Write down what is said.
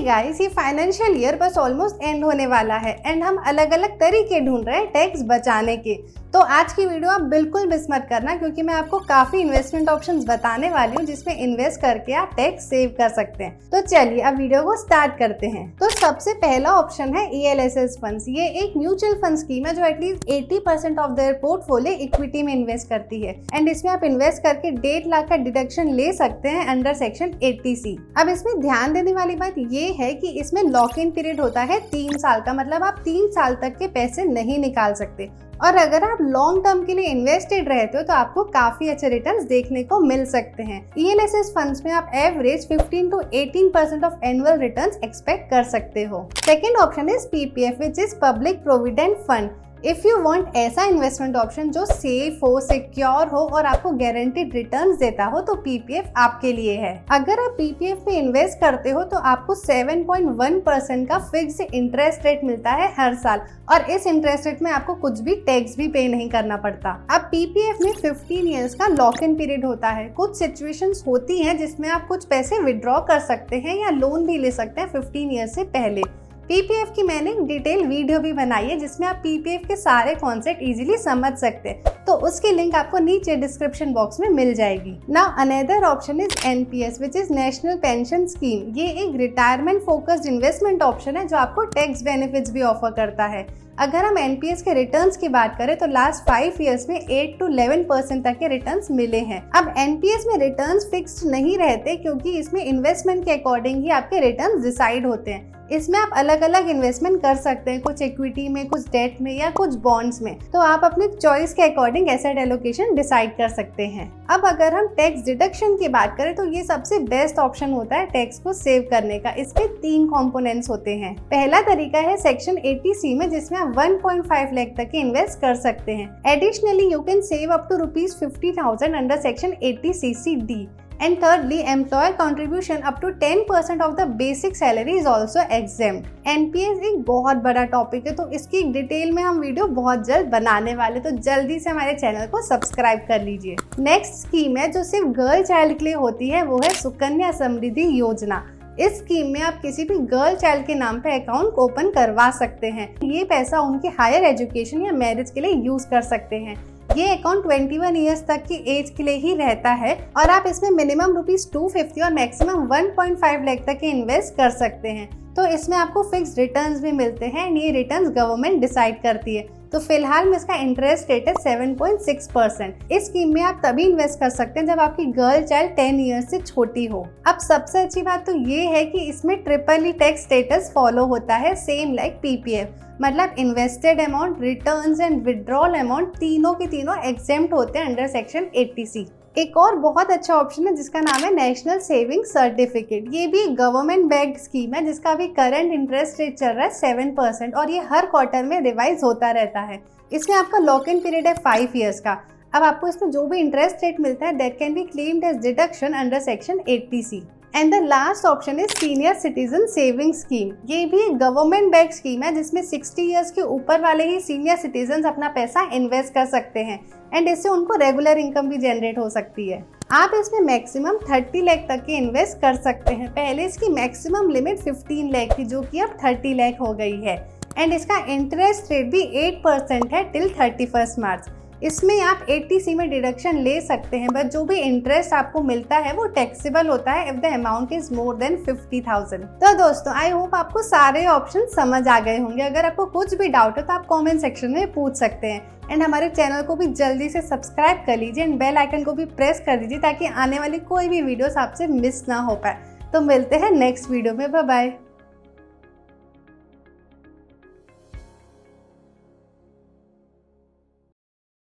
Guys, ये financial year बस almost and होने वाला है एंड हम अलग अलग तरीके ढूंढ रहे हैं टैक्स बचाने के। तो आज की वीडियो आप बिल्कुल मिस मत करना, क्योंकि मैं आपको काफी इन्वेस्टमेंट ऑप्शंस बताने वाली हूँ जिसमें इन्वेस्ट करके आप टैक्स सेव कर सकते हैं। तो चलिए अब वीडियो को स्टार्ट करते हैं। तो सबसे पहला ऑप्शन है ELSS फंड्स। ये एक म्यूचुअल फंड स्कीम है जो at least 80% of their portfolio equity में इन्वेस्ट करती है एंड इसमें आप इन्वेस्ट करके 1.5 लाख का डिडक्शन ले सकते हैं अंडर सेक्शन 80C। अब इसमें ध्यान देने वाली बात ये है कि इसमें लॉक इन पीरियड होता है 3 साल का, मतलब आप 3 साल तक के पैसे नहीं निकाल सकते। और अगर आप लॉन्ग टर्म के लिए इन्वेस्टेड रहते हो तो आपको काफी अच्छे रिटर्न्स देखने को मिल सकते हैं। ELSS फंड्स में आप average 15 to 18% of annual returns expect कर सकते हो। Second option is PPF, which is public provident fund. If you want ऐसा इन्वेस्टमेंट ऑप्शन जो सेफ हो, सिक्योर हो और आपको गारंटीड रिटर्न्स देता हो, तो PPF आपके लिए है। अगर आप PPF पे इन्वेस्ट करते हो तो आपको 7.1% का फिक्स्ड इंटरेस्ट रेट मिलता है हर साल, और इस इंटरेस्ट रेट में आपको कुछ भी टैक्स भी पे नहीं करना पड़ता। अब PPF में 15 इयर्स का लॉक इन पीरियड होता है। कुछ सिचुएशंस होती हैं जिसमें आप कुछ पैसे विड्रॉ कर सकते हैं या लोन भी ले सकते हैं 15 इयर्स से पहले। PPF की मैंने डिटेल वीडियो भी बनाई है जिसमें आप PPF के सारे कॉन्सेप्ट इजीली समझ सकते हैं, तो उसकी लिंक आपको नीचे डिस्क्रिप्शन बॉक्स में मिल जाएगी। Now another option is NPS, which is national pension scheme. ये एक रिटायरमेंट फोकस्ड इन्वेस्टमेंट ऑप्शन है जो आपको टैक्स बेनिफिट्स भी ऑफर करता है। अगर हम NPS के रिटर्न्स की बात करें तो लास्ट 5 इयर्स में 8 to 11% तक के रिटर्न्स मिले हैं। अब NPS में रिटर्न्स फिक्स्ड नहीं रहते, क्योंकि इसमें इन्वेस्टमेंट के अकॉर्डिंग ही आपके रिटर्न्स डिसाइड होते हैं। इसमें आप अलग अलग इन्वेस्टमेंट कर सकते हैं, कुछ इक्विटी में, कुछ डेट में या कुछ बॉन्ड्स में। तो आप अपने चॉइस के अकॉर्डिंग एसेट एलोकेशन डिसाइड कर सकते हैं। अब अगर हम टैक्स डिडक्शन की बात करें तो ये सबसे बेस्ट ऑप्शन होता है टैक्स को सेव करने का। इसके 3 कंपोनेंट्स होते हैं। पहला तरीका है सेक्शन 80C में, जिसमें आप 1.5 लाख तक के इन्वेस्ट कर सकते हैं। Additionally you can save up to ₹50,000 under section 80CC-D। And thirdly, employer contribution up to 10% of the basic salary is also exempt. NPS एक बहुत बड़ा टॉपिक है, तो इसकी डिटेल में हम वीडियो बहुत जल्द बनाने वाले, तो जल्दी से हमारे चैनल को सब्सक्राइब कर लीजिए। नेक्स्ट स्कीम है जो सिर्फ गर्ल चाइल्ड के लिए होती है, वो है सुकन्या समृद्धि योजना। इस स्कीम में आप किसी भी गर्ल चाइल्ड के नाम पे अकाउंट ओपन करवा सकते हैं। ये पैसा उनके हायर एजुकेशन या मैरिज के लिए यूज कर सकते हैं। ये अकाउंट 21 इयर्स तक की एज के लिए ही रहता है और आप इसमें मिनिमम ₹250 और मैक्सिमम 1.5 लाख तक के इन्वेस्ट कर सकते हैं। तो इसमें आपको फिक्स रिटर्न्स भी मिलते हैं एंड ये रिटर्न्स गवर्नमेंट डिसाइड करती है। तो फिलहाल में इसका इंटरेस्ट रेट है 7.6%। इस स्कीम में आप तभी इन्वेस्ट कर सकते हैं जब आपकी गर्ल चाइल्ड 10 इयर्स से छोटी हो। अब सबसे अच्छी बात तो ये है कि इसमें triple E tax status follow होता है, सेम लाइक PPF। मतलब invested amount, returns and withdrawal amount तीनों के तीनों एग्जेम्प्ट होते हैं अंडर सेक्शन 80C। एक और बहुत अच्छा ऑप्शन है जिसका नाम है नेशनल सेविंग सर्टिफिकेट। ये भी एक गवर्नमेंट बैक्ड स्कीम है जिसका अभी करंट इंटरेस्ट रेट चल रहा है 7% और ये हर क्वार्टर में रिवाइज होता रहता है। इसमें आपका लॉक इन पीरियड है 5 इयर्स का। अब आपको इसमें जो भी इंटरेस्ट रेट मिलता है that can be claimed as deduction under section 80C। And the last option is senior citizen saving scheme. ये भी एक गवर्नमेंट बैक्ड स्कीम है जिसमें 60 इयर्स के ऊपर वाले ही सीनियर सिटीजन अपना पैसा इन्वेस्ट कर सकते हैं एंड इससे उनको रेगुलर इनकम भी जनरेट हो सकती है। आप इसमें मैक्सिमम 30 लाख तक के इन्वेस्ट कर सकते हैं। पहले इसकी मैक्सिमम लिमिट 15 लाख थी जो कि अब 30 लाख हो गई है एंड इसका इंटरेस्ट रेट भी 8% है टिल 31 मार्च। इसमें आप 80C में डिडक्शन ले सकते हैं, बट जो भी इंटरेस्ट आपको मिलता है वो टैक्सेबल होता है if the amount is more than 50,000। तो दोस्तों आई होप आपको सारे ऑप्शन समझ आ गए होंगे। अगर आपको कुछ भी डाउट हो तो आप कमेंट सेक्शन में पूछ सकते हैं एंड हमारे चैनल को भी जल्दी से सब्सक्राइब कर लीजिए एंड बेल आइकन को भी प्रेस कर दीजिए ताकि आने वाली कोई भी वीडियोस आपसे मिस ना हो पाए। तो मिलते हैं नेक्स्ट वीडियो में। Bye bye.